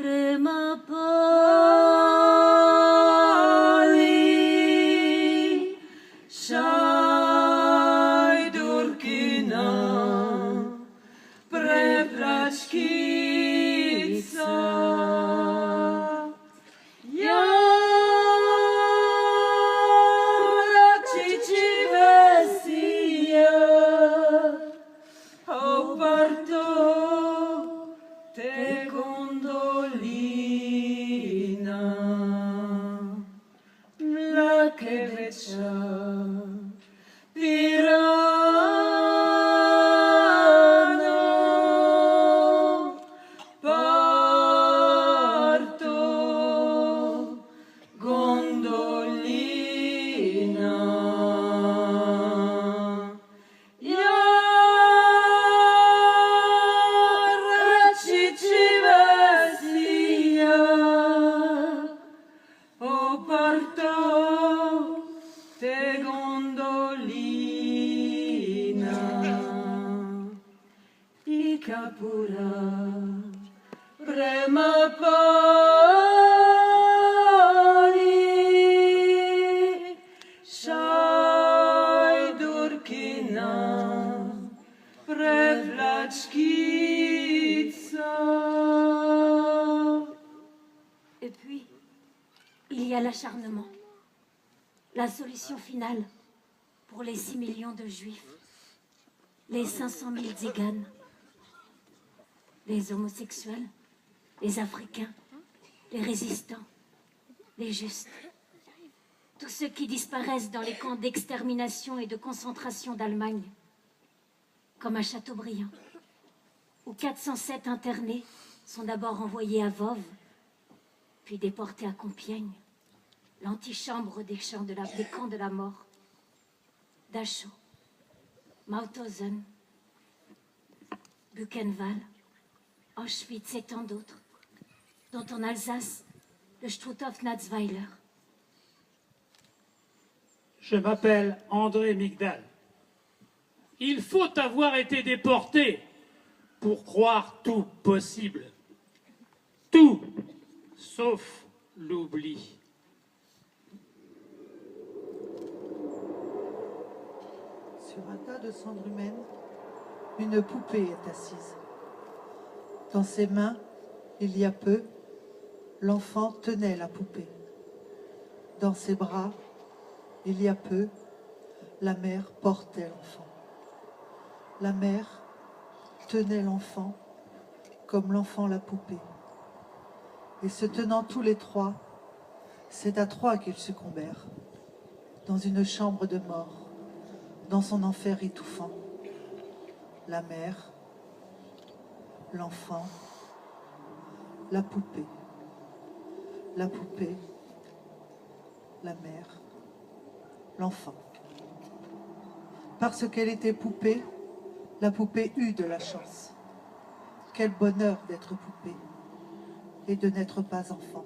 Prema pali, šaj Durkina, prevlačkica. Ja račiči vesija, o parto te gondolina, la che veccia Pirano, parto gondolina. Ja račiči vesija, o parto te gondolina. I capura prema pali, šaj Durkina, prevlačkica. Et puis, il y a l'acharnement, la solution finale pour les 6 millions de juifs, les 500 000 tziganes, les homosexuels, les africains, les résistants, les justes, tous ceux qui disparaissent dans les camps d'extermination et de concentration d'Allemagne, comme à Châteaubriand, où 407 internés sont d'abord envoyés à Vov, puis déportés à Compiègne, l'antichambre des camps de la mort, Dachau, Mauthausen, Buchenwald, Auschwitz et tant d'autres, dont en Alsace, le Struthof-Natzweiler. Je m'appelle André Migdal. Il faut avoir été déporté pour croire tout possible. Tout, sauf l'oubli. Sur un tas de cendres humaines, une poupée est assise. Dans ses mains, il y a peu, l'enfant tenait la poupée. Dans ses bras, il y a peu, la mère portait l'enfant. La mère tenait l'enfant comme l'enfant la poupée. Et se tenant tous les trois, c'est à trois qu'ils succombèrent, dans une chambre de mort, dans son enfer étouffant. La mère, l'enfant, la poupée, la mère, l'enfant. Parce qu'elle était poupée, la poupée eut de la chance. Quel bonheur d'être poupée et de n'être pas enfant.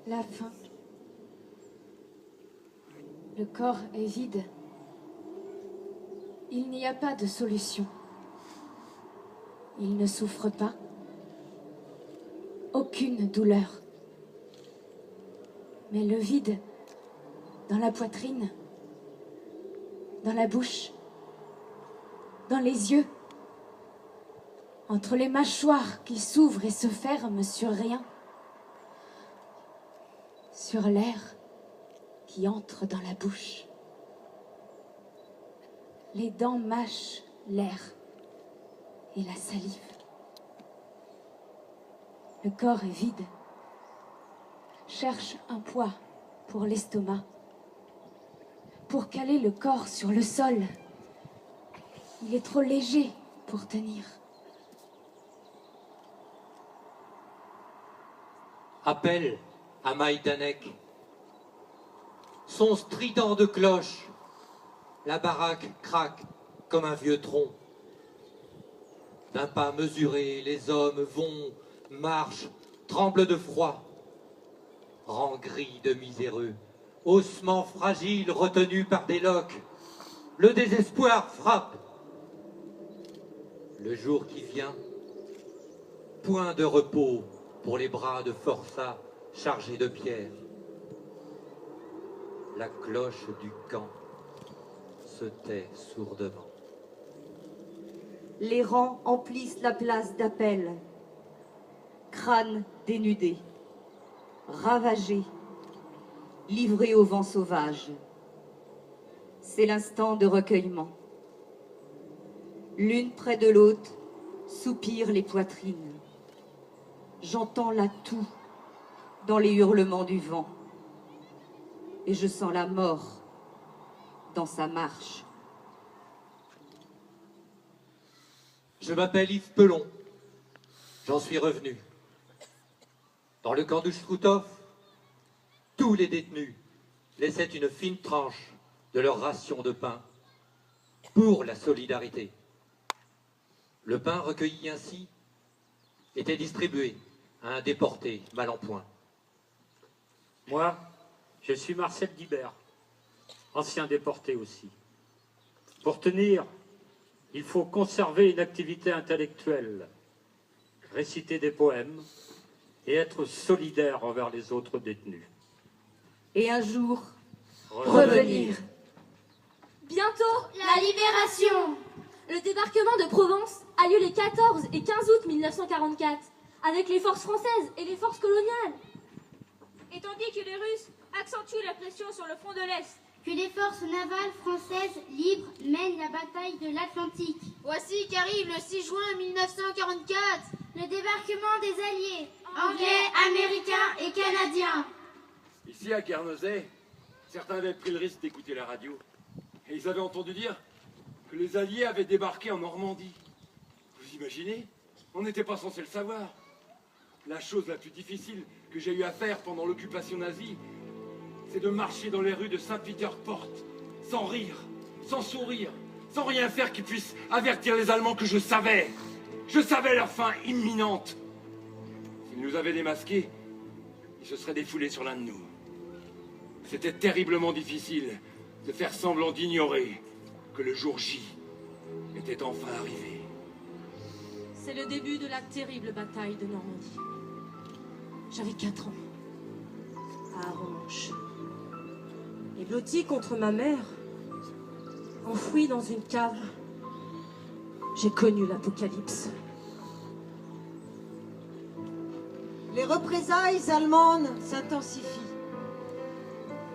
La fin. Le corps est vide. Il n'y a pas de solution. Il ne souffre pas. Aucune douleur. Mais le vide, dans la poitrine, dans la bouche, dans les yeux, entre les mâchoires qui s'ouvrent et se ferment sur rien, sur l'air qui entre dans la bouche. Les dents mâchent l'air et la salive. Le corps est vide. Cherche un poids pour l'estomac, pour caler le corps sur le sol. Il est trop léger pour tenir. Appel à Maïdanek. Son strident de cloche. La baraque craque comme un vieux tronc. D'un pas mesuré, les hommes vont, marchent, tremblent de froid. Rang gris de miséreux, ossements fragiles retenus par des loques, le désespoir frappe. Le jour qui vient, point de repos pour les bras de forçats chargés de pierres. La cloche du camp se tait sourdement. Les rangs emplissent la place d'Appel. Crânes dénudés, ravagés, livrés au vent sauvage. C'est l'instant de recueillement. L'une près de l'autre soupirent les poitrines. J'entends la toux dans les hurlements du vent. Et je sens la mort dans sa marche. Je m'appelle Yves Pelon. J'en suis revenu. Dans le camp de Chkoutov, tous les détenus laissaient une fine tranche de leur ration de pain pour la solidarité. Le pain recueilli ainsi était distribué à un déporté mal en point. Moi, je suis Marcel Guibert, ancien déporté aussi. Pour tenir, il faut conserver une activité intellectuelle, réciter des poèmes et être solidaire envers les autres détenus. Et un jour, Revenir. Bientôt, la libération. Le débarquement de Provence a lieu les 14 et 15 août 1944, avec les forces françaises et les forces coloniales. Et tandis que les Russes accentuent la pression sur le front de l'Est, que les forces navales françaises libres mènent la bataille de l'Atlantique. Voici qu'arrive le 6 juin 1944, le débarquement des Alliés, Anglais, Américains et Canadiens. Ici à Guernesey, certains avaient pris le risque d'écouter la radio. Et ils avaient entendu dire que les Alliés avaient débarqué en Normandie. Vous imaginez? On n'était pas censé le savoir. La chose la plus difficile que j'ai eu à faire pendant l'occupation nazie, c'est de marcher dans les rues de Saint-Peter-Port, sans rire, sans sourire, sans rien faire qui puisse avertir les Allemands que je savais leur fin imminente. S'ils nous avaient démasqués, ils se seraient défoulés sur l'un de nous. C'était terriblement difficile de faire semblant d'ignorer que le jour J était enfin arrivé. C'est le début de la terrible bataille de Normandie. J'avais 4 ans. À Arronche. Et blotti contre ma mère, enfoui dans une cave, j'ai connu l'apocalypse. Les représailles allemandes s'intensifient.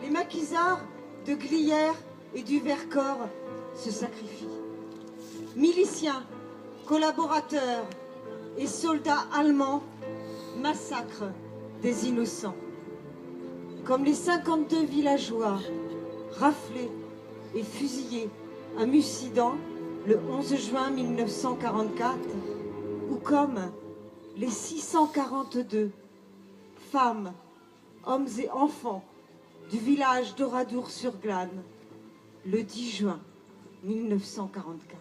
Les maquisards de Glières et du Vercors se sacrifient. Miliciens, collaborateurs et soldats allemands massacrent des innocents. Comme les 52 villageois raflés et fusillés à Mussidan le 11 juin 1944, ou comme les 642 femmes, hommes et enfants du village d'Oradour-sur-Glane le 10 juin 1944.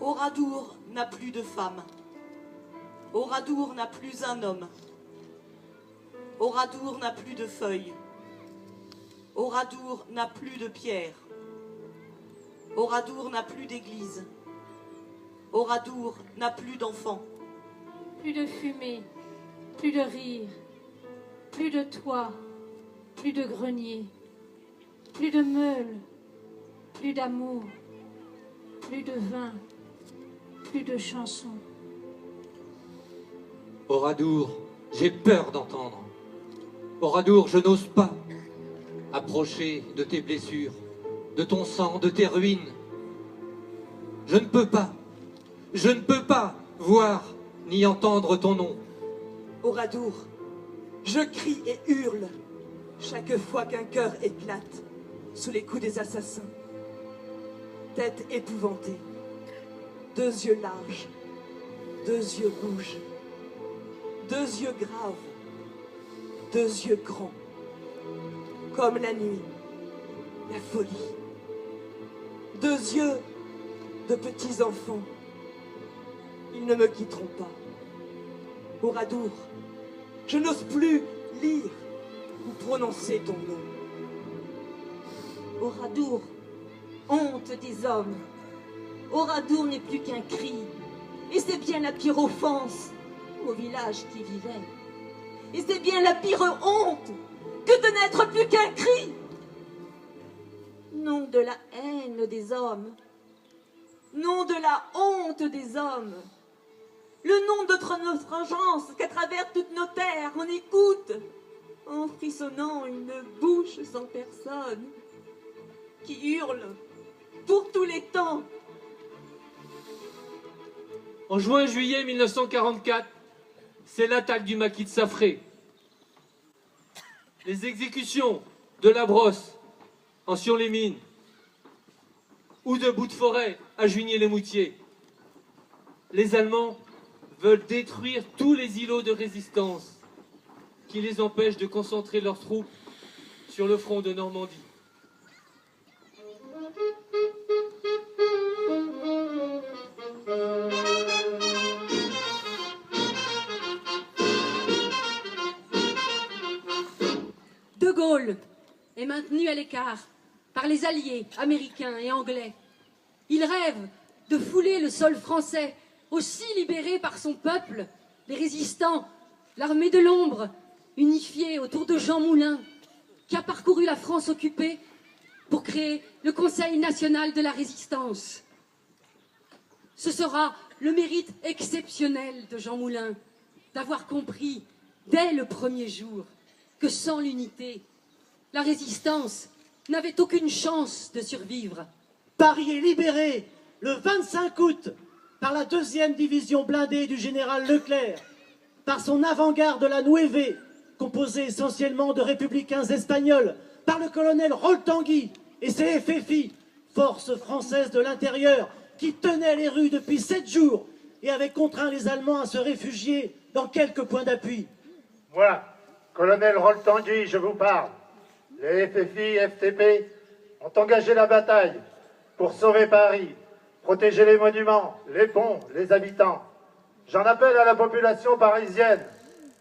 Oradour n'a plus de femme. Oradour n'a plus un homme. Oradour n'a plus de feuilles. Oradour n'a plus de pierre. Oradour n'a plus d'église. Oradour n'a plus d'enfants. Plus de fumée, plus de rire, plus de toit, plus de grenier, plus de meules, plus d'amour, plus de vin, plus de chansons. Oradour, j'ai peur d'entendre. Oradour, je n'ose pas approcher de tes blessures, de ton sang, de tes ruines. Je ne peux pas voir ni entendre ton nom. Oradour, je crie et hurle chaque fois qu'un cœur éclate sous les coups des assassins. Tête épouvantée, 2 yeux larges, 2 yeux rouges, 2 yeux graves, 2 yeux grands, comme la nuit, la folie. 2 yeux de petits enfants. Ils ne me quitteront pas. Oradour, Je n'ose plus lire ou prononcer ton nom. Oradour, honte des hommes. Oradour n'est plus qu'un cri. Et c'est bien la pire offense au village qui vivait. Et c'est bien la pire honte que de n'être plus qu'un cri. Nom de la haine des hommes. Nom de la honte des hommes. Le nom de notre engeance qu'à travers toutes nos terres on écoute, en frissonnant une bouche sans personne, qui hurle pour tous les temps. En juin-juillet 1944, c'est l'attaque du maquis de Safré. Les exécutions de la Brosse en Sur-les-Mines ou de Bout-de-Forêt à Juigné-les-Moutiers. Les Allemands veulent détruire tous les îlots de résistance qui les empêchent de concentrer leurs troupes sur le front de Normandie. De Gaulle est maintenu à l'écart par les alliés américains et anglais. Il rêve de fouler le sol français, aussi libéré par son peuple, les résistants, l'armée de l'ombre, unifiée autour de Jean Moulin, qui a parcouru la France occupée pour créer le Conseil national de la résistance. Ce sera le mérite exceptionnel de Jean Moulin d'avoir compris dès le premier jour que sans l'unité, la résistance n'avait aucune chance de survivre. Paris est libéré le 25 août par la 2e division blindée du général Leclerc, par son avant-garde la Nueve, composée essentiellement de républicains espagnols, par le colonel Roltangui et ses FFI, forces françaises de l'intérieur, qui tenaient les rues depuis 7 jours et avaient contraint les Allemands à se réfugier dans quelques points d'appui. Moi, colonel Roltangui, je vous parle. Les FFI, FTP ont engagé la bataille pour sauver Paris, protéger les monuments, les ponts, les habitants. J'en appelle à la population parisienne.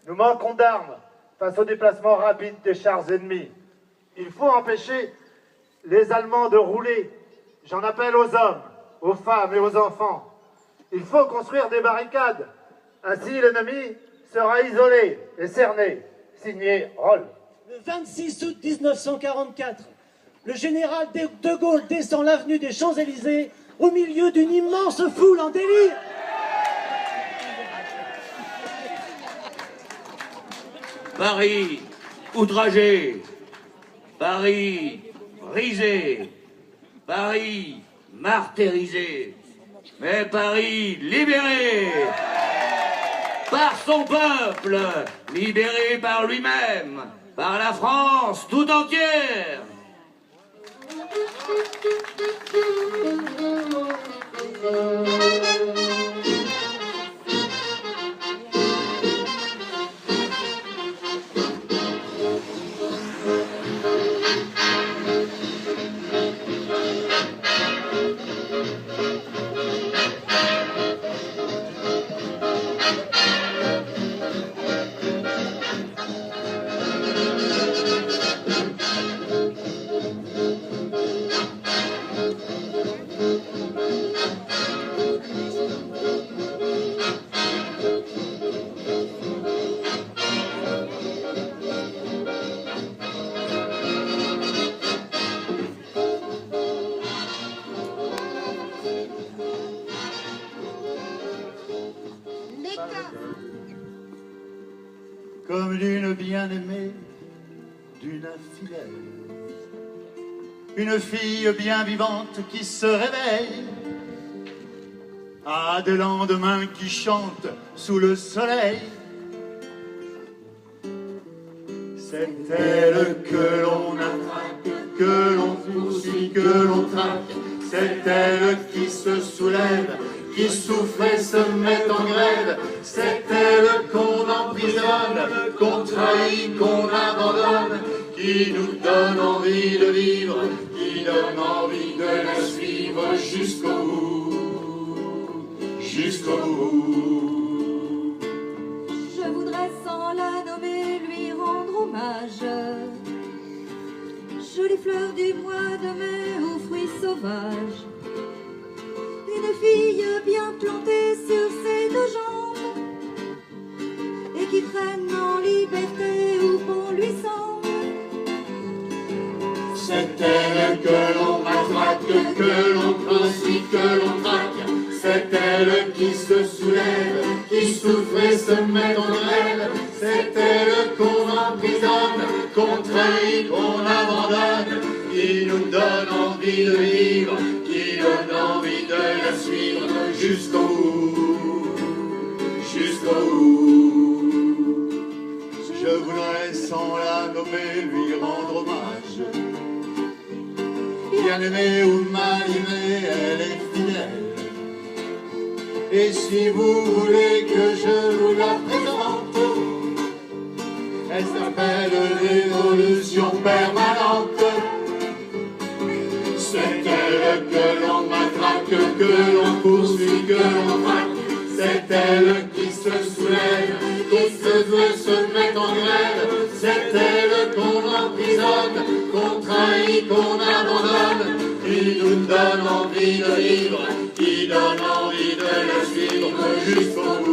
Nous manquons d'armes face au déplacement rapide des chars ennemis. Il faut empêcher les Allemands de rouler. J'en appelle aux hommes, aux femmes et aux enfants. Il faut construire des barricades. Ainsi, l'ennemi sera isolé et cerné. Signé Roll. Le 26 août 1944, le général de Gaulle descend l'avenue des Champs-Élysées au milieu d'une immense foule en délire. Paris outragé, Paris brisé, Paris martyrisé, mais Paris libéré par son peuple, libéré par lui-même, par la France tout entière. Comme d'une bien-aimée, d'une infidèle, une fille bien vivante qui se réveille, à des lendemains qui chantent sous le soleil. C'est elle que l'on attraque, que l'on poursuit, que l'on traque. C'est elle qui se soulève, qui souffre et se met en grève. C'est elle qu'on emprisonne, qu'on trahit, qu'on abandonne, qui nous donne envie de vivre, qui donne envie de la suivre jusqu'au bout, jusqu'au bout. Je voudrais sans la nommer fleurs du mois de mai aux fruits sauvages. Une fille bien plantée sur ses deux jambes et qui traîne en liberté où bon lui semble. C'est elle que l'on matraque, que l'on poursuit, que l'on traque. C'est elle qui se soulève, qui souffre et se met en grève. C'est elle qu'on emprisonne, qu'on trahit, qu'on abandonne, qui nous donne envie de vivre, qui donne envie de la suivre jusqu'au bout, jusqu'au bout. Je voudrais sans la nommer lui rendre hommage. Bien aimée ou mal aimée, elle est fidèle. Et si vous voulez que je vous la présente, elle s'appelle l'évolution permanente. C'est elle que l'on matraque, que l'on poursuit, que l'on traque. C'est elle qui se soulève, qui se met en grève. C'est elle qu'on emprisonne, qu'on trahit, qu'on abandonne, qui nous donne envie de vivre, qui donne envie de la suivre jusqu'au bout.